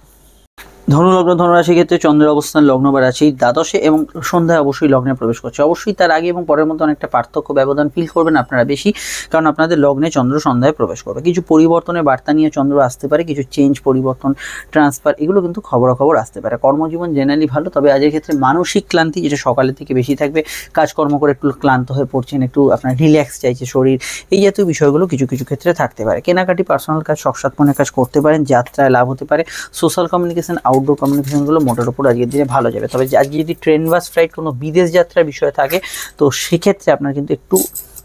ধনুলগ্ন ধনুরাশির ক্ষেত্রে চন্দ্রের অবস্থান লগ্ন বা রাশি দ্বাদশে এবং সন্ধ্যায় অবশ্যই লগ্নে প্রবেশ করছে। অবশ্যই তার আগে এবং পরের মধ্যে অনেকটা পার্থক্য ব্যবধান ফিল করবেন আপনারা বেশি, কারণ আপনাদের লগ্নে চন্দ্র সন্ধ্যায় প্রবেশ করবে। কিছু পরিবর্তনের বার্তা নিয়ে চন্দ্র আসতে পারে, কিছু চেঞ্জ, পরিবর্তন, ট্রান্সফার এগুলো কিন্তু খবরাখবর আসতে পারে। কর্মজীবন জেনারেলি ভালো, তবে আজকের ক্ষেত্রে মানসিক ক্লান্তি যেটা সকালের থেকে বেশি থাকবে। কাজকর্ম করে একটু ক্লান্ত হয়ে পড়ছেন, একটু আপনার রিল্যাক্স চাইছে শরীর, এই জাতীয় বিষয়গুলো কিছু ক্ষেত্রে থাকতে পারে। কেনাকাটি, পার্সোনাল কাজ, শখ-সাধনের কাজ করতে পারেন। যাত্রায় লাভ হতে পারে। সোশ্যাল কমিউনিকেশন, আউটডোর কমিউনিকেশনগুলো মোটের উপর আজকের দিনে ভালো যাবে। তবে আজকে যদি ট্রেন বাস ফ্লাইট কোনো বিদেশ যাত্রার বিষয় থাকে তো সেক্ষেত্রে আপনার কিন্তু একটু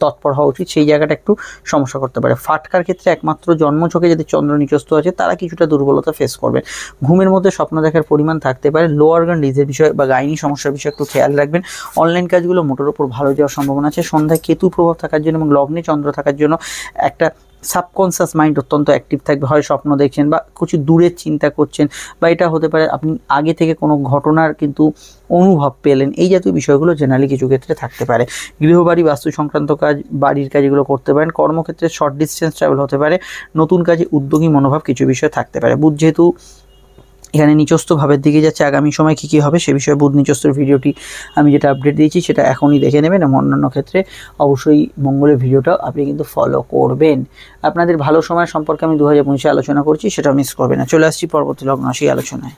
তৎপর হওয়া উচিত, সেই জায়গাটা একটু সমস্যা করতে পারে। ফাটকার ক্ষেত্রে একমাত্র জন্মছকে যদি চন্দ্র নিচস্থ আছে তারা কিছুটা দুর্বলতা ফেস করবেন। ঘুমের মধ্যে স্বপ্ন দেখার পরিমাণ থাকতে পারে। লো অর্গান ডিজিজের বিষয় বা গাইনি সমস্যার বিষয়ে একটু খেয়াল রাখবেন। অনলাইন কাজগুলো মোটের উপর ভালো যাওয়ার সম্ভাবনা আছে। সন্ধ্যায় কেতু প্রভাব থাকার জন্য এবং লগ্নে চন্দ্র থাকার জন্য একটা সাবকনসিয়াস মাইন্ড অত্যন্ত অ্যাক্টিভ থাকবে। হয় স্বপ্ন দেখছেন বা কিছু দূরের চিন্তা করছেন, বা এটা হতে পারে আপনি আগে থেকে কোনো ঘটনার কিন্তু অনুভব পেলেন, এই জাতীয় বিষয়গুলো জেনারেলি কিছু ক্ষেত্রে থাকতে পারে। গৃহবাড়ি, বাস্তু সংক্রান্ত কাজ, বাড়ির কাজ এগুলো করতে পারেন। কর্মক্ষেত্রে শর্ট ডিস্টেন্স ট্রাভেল হতে পারে। নতুন কাজে উদ্যোগী মনোভাব কিছু বিষয় থাকতে পারে। বুধ যেহেতু এখানে নিচস্থ ভাবের দিকে যাচ্ছে, আগামী সময় কী হবে সে বিষয়ে বুধ নিচস্থর ভিডিওটি আমি যেটা আপডেট দিয়েছি সেটা এখনই দেখে নেবেন এবং অন্যান্য ক্ষেত্রে অবশ্যই মঙ্গলের ভিডিওটাও আপনি কিন্তু ফলো করবেন। আপনাদের ভালো সময় সম্পর্কে আমি 2025-এ আলোচনা করছি, সেটা মিস করবেন না। চলে আসছি পরবর্তী লগ্ন সেই আলোচনায়।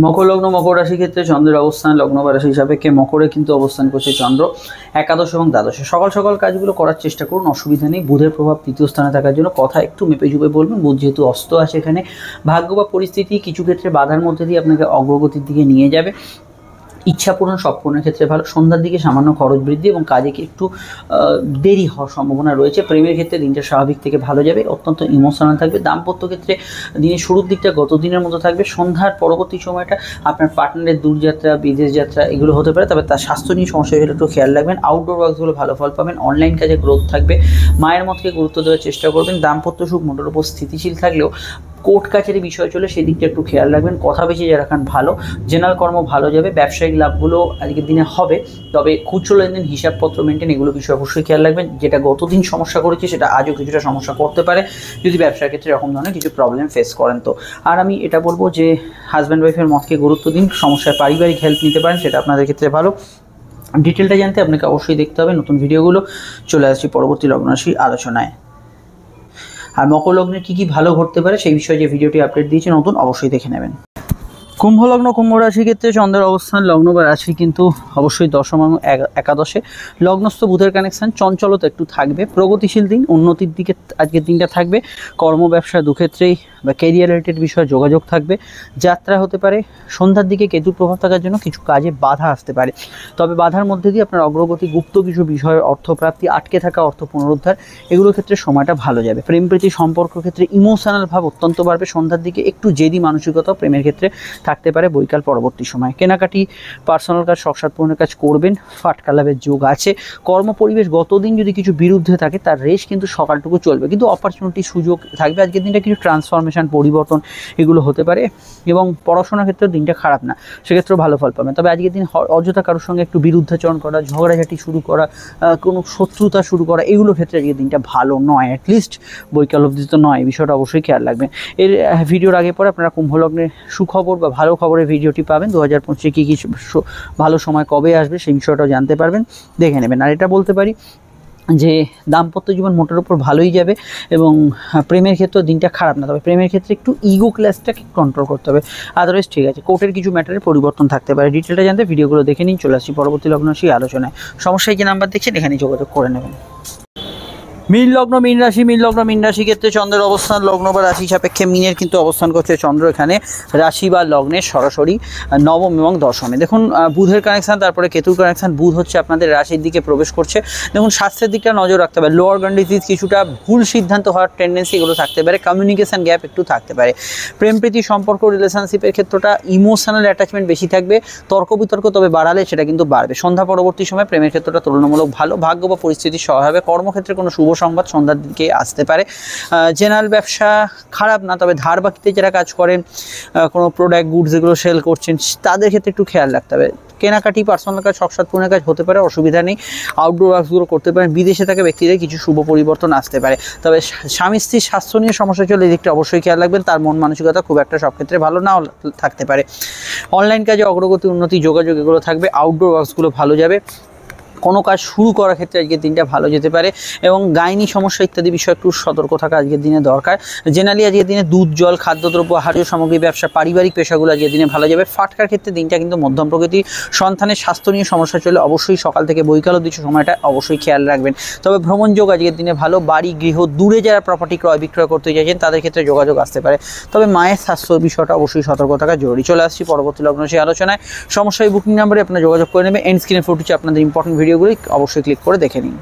মকর লগ্ন, মকর রাশির ক্ষেত্রে চন্দ্রের অবস্থান লগ্ন বা রাশি সাপেক্ষে মকরে কিন্তু অবস্থান করছে চন্দ্র একাদশ এবং দ্বাদশে। সকাল কাজগুলো করার চেষ্টা করুন, অসুবিধা নেই। বুধের প্রভাব তৃতীয় স্থানে থাকার জন্য কথা একটু মেপে ঝুপে বলবেন। বুধ যেহেতু অস্ত আছে এখানে, ভাগ্য বা পরিস্থিতি কিছু ক্ষেত্রে বাধার মধ্যে দিয়ে আপনাকে অগ্রগতির দিকে নিয়ে যাবে। ইচ্ছা পূরণ, সব পূরণের ক্ষেত্রে ভালো। সন্ধ্যার দিকে সামান্য খরচ বৃদ্ধি এবং কাজে একটু দেরি হওয়ার সম্ভাবনা রয়েছে। প্রেমের ক্ষেত্রে দিনটা স্বাভাবিক থেকে ভালো যাবে, অত্যন্ত ইমোশনাল থাকবে। দাম্পত্য ক্ষেত্রে দিনের শুরুর দিকটা গত দিনের মতো থাকবে। সন্ধ্যার পরবর্তী সময়টা আপনার পার্টনারের দূরযাত্রা, বিদেশ যাত্রা এগুলো হতে পারে, তবে তার স্বাস্থ্য নিয়ে সমস্যা হলে একটু খেয়াল রাখবেন। আউটডোর ওয়ার্কসগুলো ভালো ফল পাবেন। অনলাইন কাজে গ্রোথ থাকবে। মায়ের মতকে গুরুত্ব দেওয়ার চেষ্টা করবেন। দাম্পত্য সুখ মোটের উপর স্থিতিশীল থাকলেও কোর্ট কাছারি বিষয় চলে সেদিকটা একটু খেয়াল রাখবেন। কথা বেশি রাখান ভালো। জেনারেল কর্ম ভালো যাবে। ব্যবসায়িক লাভগুলো আজকের দিনে হবে, তবে খুচরো লেনদেন, হিসাবপত্র মেনটেন এগুলো বিষয়ে অবশ্যই খেয়াল রাখবেন। যেটা গতদিন সমস্যা করেছে সেটা আজও কিছুটা সমস্যা করতে পারে যদি ব্যবসার ক্ষেত্রে এরকম ধরনের কিছু প্রবলেম ফেস করেন। তো আর আমি এটা বলবো যে হাজব্যান্ড ওয়াইফের মতকে গুরুত্ব দিন। সমস্যায় পারিবারিক হেল্প নিতে পারেন, সেটা আপনাদের ক্ষেত্রে ভালো। ডিটেলটা জানতে আপনাকে অবশ্যই দেখতে হবে নতুন ভিডিওগুলো। চলে আসছি পরবর্তী লগ্ন রাশি আলোচনায়। আর মকর লগ্নের কী ভালো ঘটতে পারে সেই বিষয়ে যে ভিডিওটি আপডেট দিয়েছে নতুন, অবশ্যই দেখে নেবেন। কুম্ভ লগ্ন কুম্ভ রাশি ক্ষেত্রে চন্দ্রের অবস্থান লগ্ন বা রাশি কিন্তু অবশ্যই দশম এবং একাদশে। লগ্নস্থ বুধের কানেকশন, চঞ্চলতা একটু থাকবে, প্রগতিশীল দিন, উন্নতির দিকে আজকের দিনটা থাকবে। কর্ম ব্যবসা দুক্ষেত্রেই বা ক্যারিয়ার রিলেটেড বিষয়ে যোগাযোগ থাকবে। যাত্রা হতে পারে। সন্ধ্যার দিকে কেতুর প্রভাব থাকার জন্য কিছু কাজে বাধা আসতে পারে, তবে বাধার মধ্যে দিয়ে আপনার অগ্রগতি, গুপ্ত কিছু বিষয়ের অর্থপ্রাপ্তি, আটকে থাকা অর্থ পুনরুদ্ধার, এগুলোর ক্ষেত্রে সময়টা ভালো যাবে। প্রেম প্রীতি সম্পর্ক ক্ষেত্রে ইমোশনাল ভাব অত্যন্ত বাড়বে। সন্ধ্যার দিকে একটু জেদি মানসিকতা প্রেমের ক্ষেত্রে থাকতে পারে বৈকাল পরবর্তী সময়। কেনাকাটি, পার্সোনাল কাজ, শখসাদ পূরণের কাজ করবেন, ফাটকা লাভের যোগ আছে। কর্ম পরিবেশ গতদিন যদি কিছু বিরুদ্ধে থাকে তার রেশ কিন্তু সকালটুকু চলবে, কিন্তু অপরচুনিটি সুযোগ থাকবে। আজকের দিনটা কিছু ট্রান্সফরমেশন, পরিবর্তন এগুলো হতে পারে এবং পড়াশোনার ক্ষেত্রে দিনটা খারাপ না, সেক্ষেত্রেও ভালো ফল পাবেন। তবে আজকের দিন অযথা কারোর সঙ্গে একটু বিরুদ্ধাচরণ করা, ঝগড়াঝাটি শুরু করা, কোনো শত্রুতা শুরু করা, এগুলোর ক্ষেত্রে আজকের দিনটা ভালো নয়, অ্যাটলিস্ট বৈকাল অবধি তো নয়। এই বিষয়টা অবশ্যই খেয়াল রাখবেন। এর ভিডিওর আগে পরে আপনারা কুম্ভ লগ্নের সুখবর বা ভালো খবরের ভিডিওটি পাবেন। 2025-এ কী কী ভালো সময় কবে আসবে সেই বিষয়টাও জানতে পারবেন, দেখে নেবেন। আর এটা বলতে পারি যে দাম্পত্য জীবন মোটের উপর ভালোই যাবে এবং প্রেমের ক্ষেত্রেও দিনটা খারাপ না, তবে প্রেমের ক্ষেত্রে একটু ইগো ক্লাসটাকে কন্ট্রোল করতে হবে, আদারওয়াইজ ঠিক আছে। কোর্টের কিছু ম্যাটারের পরিবর্তন থাকতে পারে। ডিটেলটা জানতে ভিডিওগুলো দেখে নিন। চলে আসছি পরবর্তী লগ্ন সেই আলোচনায়। সমস্যায় যে নাম্বার দেখছেন এখানে যোগাযোগ করে নেবেন। মীন লগ্ন মীন রাশি, মীন লগ্ন মীন রাশি ক্ষেত্রে চন্দ্রের অবস্থান লগ্ন বা রাশি সাপেক্ষে মিনের কিন্তু অবস্থান করছে চন্দ্র এখানে রাশি বা লগ্নের সরাসরি নবম এবং দশমে। দেখুন বুধের কানেকশান, তারপরে কেতুর কানেকশান। বুধ হচ্ছে আপনাদের রাশির দিকে প্রবেশ করছে। দেখুন স্বাস্থ্যের দিকটা নজর রাখতে হবে। লোয়ার গান ডিজিজ, কিছুটা ভুল সিদ্ধান্ত হওয়ার টেন্ডেন্সি এগুলো থাকতে পারে। কমিউনিকেশান গ্যাপ একটু থাকতে পারে। প্রেম প্রীতি সম্পর্ক, রিলেশনশিপের ক্ষেত্রটা ইমোশনাল অ্যাটাচমেন্ট বেশি থাকবে। তর্ক বিতর্ক তবে বাড়ালে সেটা কিন্তু বাড়বে। সন্ধ্যা পরবর্তী সময় প্রেমের ক্ষেত্রটা তুলনামূলক ভালো। ভাগ্য বা পরিস্থিতি সহায় হবে। কর্মক্ষেত্রে কোনো শুভ সংবাদ সন্ধ্যার দিকে আসতে পারে। জেনারেল ব্যবসা খারাপ না, তবে ধার বাকিতে যারা কাজ করেন, কোনো প্রোডাক্ট গুডস যেগুলো সেল করছেন তাদের ক্ষেত্রে একটু খেয়াল রাখতে হবে। কেনাকাটি, পার্সোনাল কাজ, শখসাদ পূরণের কাজ হতে পারে, অসুবিধা নেই। আউটডোর ওয়ার্কসগুলো করতে পারেন। বিদেশে থাকা ব্যক্তিদের কিছু শুভ পরিবর্তন আসতে পারে। তবে স্বামী স্ত্রীর স্বাস্থ্য নিয়ে সমস্যা চলে, এই দিকটা অবশ্যই খেয়াল রাখবেন। তার মন মানসিকতা খুব একটা সব ক্ষেত্রে ভালো নাও থাকতে পারে। অনলাইন কাজে অগ্রগতি, উন্নতি, যোগাযোগ এগুলো থাকবে। আউটডোর ওয়ার্কসগুলো ভালো যাবে। কোনো কাজ শুরু করার ক্ষেত্রে আজকের দিনটা ভালো যেতে পারে এবং গাইনি সমস্যা ইত্যাদি বিষয়ে একটু সতর্ক থাকা আজকের দিনে দরকার। জেনারেলি আজকের দিনে দুধ, জল, খাদ্যদ্রব্য, আহার্য সামগ্রী ব্যবসা, পারিবারিক পেশাগুলো আজকের দিনে ভালো যাবে। ফাটকার ক্ষেত্রে দিনটা কিন্তু মধ্যম প্রকৃতি। সন্তানের স্বাস্থ্য নিয়ে সমস্যা চলে অবশ্যই সকাল থেকে বৈকাল অবধি সময়টা অবশ্যই খেয়াল রাখবেন। তবে ভ্রমণ যোগ আজকের দিনে ভালো। বাড়ি, গৃহ, দূরে যারা প্রপার্টি ক্রয় বিক্রয় করতে চাইছেন তাদের ক্ষেত্রে যোগাযোগ আসতে পারে। তবে মায়ের স্বাস্থ্য বিষয়টা অবশ্যই সতর্ক থাকা জরুরি। চলে আসছি পরবর্তী লগ্ন সেই আলোচনায়। সমস্যায় বুকিং নাম্বারে আপনারা যোগাযোগ করে নেবেন। এন্ড স্ক্রিনে ফুটেছে আপনাদের ইম্পর্টেন্ট ভিডিওগুলি অবশ্যই ক্লিক করে দেখে নিন।